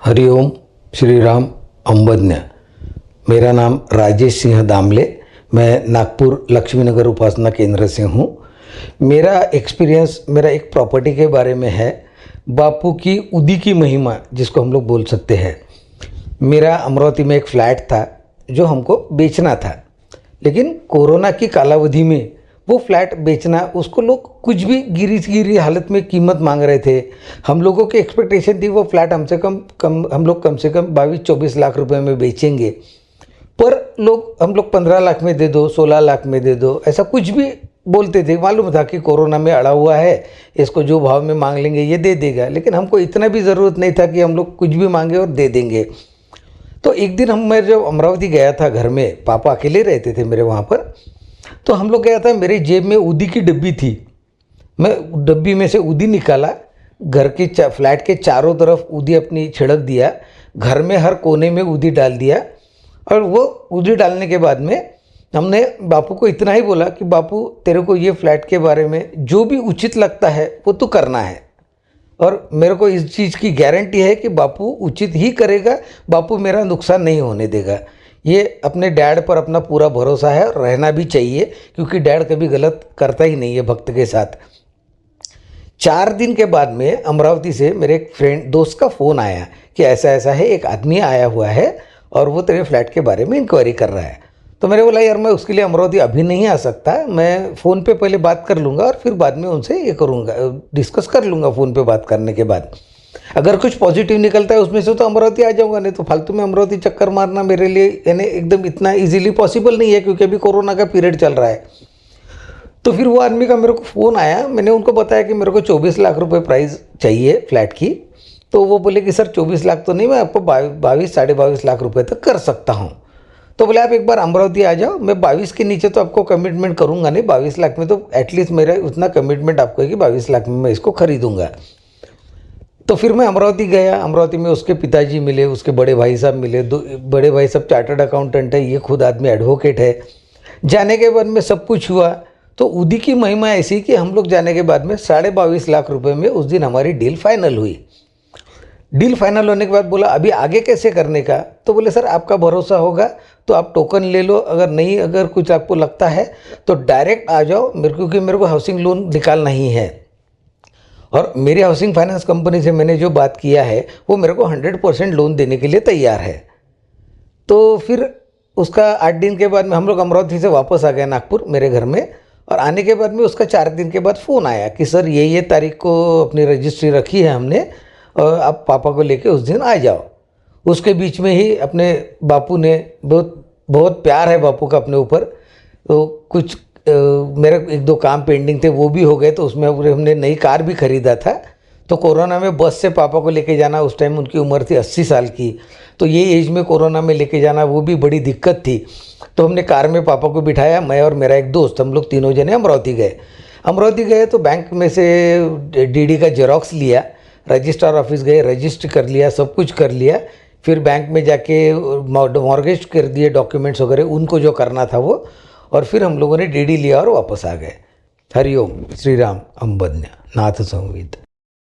हरिओम श्री राम अंबज्ञ। मेरा नाम राजेश सिंह दामले, मैं नागपुर लक्ष्मीनगर उपासना केंद्र से हूँ। मेरा एक्सपीरियंस मेरा एक प्रॉपर्टी के बारे में है, बापू की उदी की महिमा जिसको हम लोग बोल सकते हैं। मेरा अमरावती में एक फ्लैट था जो हमको बेचना था, लेकिन कोरोना की कालावधि में वो फ्लैट बेचना, उसको लोग कुछ भी गिरी हालत में कीमत मांग रहे थे। हम लोगों की एक्सपेक्टेशन थी वो फ्लैट हमसे हम लोग कम से कम 22-24 लाख रुपए में बेचेंगे, पर हम लोग 15 लाख में दे दो, 16 लाख में दे दो, ऐसा कुछ भी बोलते थे। मालूम था कि कोरोना में अड़ा हुआ है, इसको जो भाव में मांग लेंगे ये दे देगा, लेकिन हमको इतना भी ज़रूरत नहीं था कि हम लोग कुछ भी मांगे और दे देंगे। तो एक दिन मैं जब अमरावती गया था, घर में पापा अकेले रहते थे मेरे वहाँ पर, तो हम लोग गया था, मेरी जेब में उदी की डब्बी थी। मैं डब्बी में से उदी निकाला, घर के फ्लैट के चारों तरफ उदी अपनी छिड़क दिया, घर में हर कोने में उदी डाल दिया। और वो उदी डालने के बाद में हमने बापू को इतना ही बोला कि बापू, तेरे को ये फ्लैट के बारे में जो भी उचित लगता है वो तो करना है, और मेरे को इस चीज़ की गारंटी है कि बापू उचित ही करेगा, बापू मेरा नुकसान नहीं होने देगा। ये अपने डैड पर अपना पूरा भरोसा है, और रहना भी चाहिए, क्योंकि डैड कभी गलत करता ही नहीं है भक्त के साथ। 4 दिन के बाद में अमरावती से मेरे एक दोस्त का फ़ोन आया कि ऐसा ऐसा है, एक आदमी आया हुआ है और वो तेरे फ्लैट के बारे में इंक्वायरी कर रहा है। तो मैंने बोला, यार मैं उसके लिए अमरावती अभी नहीं आ सकता, मैं फ़ोन पे पहले बात कर लूँगा और फिर बाद में उनसे ये करूँगा, डिस्कस कर लूँगा फ़ोन पे बात करने के बाद। अगर कुछ पॉजिटिव निकलता है उसमें से तो अमरावती आ जाऊँगा, नहीं तो फालतू में अमरावती चक्कर मारना मेरे लिए यानी एकदम इतना इजीली पॉसिबल नहीं है, क्योंकि अभी कोरोना का पीरियड चल रहा है। तो फिर वो आदमी का मेरे को फ़ोन आया, मैंने उनको बताया कि मेरे को 24 लाख रुपए प्राइस चाहिए फ्लैट की। तो वो बोले कि सर 24 लाख तो नहीं, मैं आपको 22 साढ़े 22 लाख रुपए तक कर सकता हूँ। तो बोले आप एक बार अमरावती आ जाओ, मैं 22 के नीचे तो आपको कमिटमेंट करूँगा नहीं, 22 लाख में तो एटलीस्ट मेरा उतना कमिटमेंट आपको है कि 22 लाख में मैं इसको खरीदूँगा। तो फिर मैं अमरावती गया। अमरावती में उसके पिताजी मिले, उसके बड़े भाई साहब मिले। बड़े भाई साहब चार्टर्ड अकाउंटेंट है, ये खुद आदमी एडवोकेट है। जाने के बाद में सब कुछ हुआ। तो उदी की महिमा ऐसी कि हम लोग जाने के बाद में 22.5 लाख रुपए में उस दिन हमारी डील फाइनल हुई। डील फाइनल होने के बाद बोला अभी आगे कैसे करने का, तो बोले सर आपका भरोसा होगा तो आप टोकन ले लो, अगर कुछ आपको लगता है तो डायरेक्ट आ जाओ, क्योंकि मेरे को हाउसिंग लोन निकालना ही है। और मेरी हाउसिंग फाइनेंस कंपनी से मैंने जो बात किया है वो मेरे को 100% लोन देने के लिए तैयार है। तो फिर उसका 8 दिन के बाद में हम लोग अमरावती से वापस आ गए नागपुर मेरे घर में, और आने के बाद में उसका 4 दिन के बाद फ़ोन आया कि सर ये तारीख को अपनी रजिस्ट्री रखी है हमने, और आप पापा को लेके उस दिन आ जाओ। उसके बीच में ही अपने बापू ने बहुत प्यार है बापू का अपने ऊपर, तो कुछ मेरे 1-2 काम पेंडिंग थे वो भी हो गए। तो उसमें हमने नई कार भी ख़रीदा था। तो कोरोना में बस से पापा को लेके जाना, उस टाइम उनकी उम्र थी 80 साल की, तो ये एज में कोरोना में लेके जाना वो भी बड़ी दिक्कत थी। तो हमने कार में पापा को बिठाया, मैं और मेरा एक दोस्त, हम लोग तीनों जने अमरावती गए। तो बैंक में से डीडी का जेरॉक्स लिया, रजिस्ट्रार ऑफिस गए, रजिस्टर कर लिया, सब कुछ कर लिया। फिर बैंक में जाके मॉर्गेज कर दिए, डॉक्यूमेंट्स वगैरह उनको जो करना था वो, और फिर हम लोगों ने डीडी लिया और वापस आ गए। हरिओम श्री राम अंबज्ञ नाथ संविद।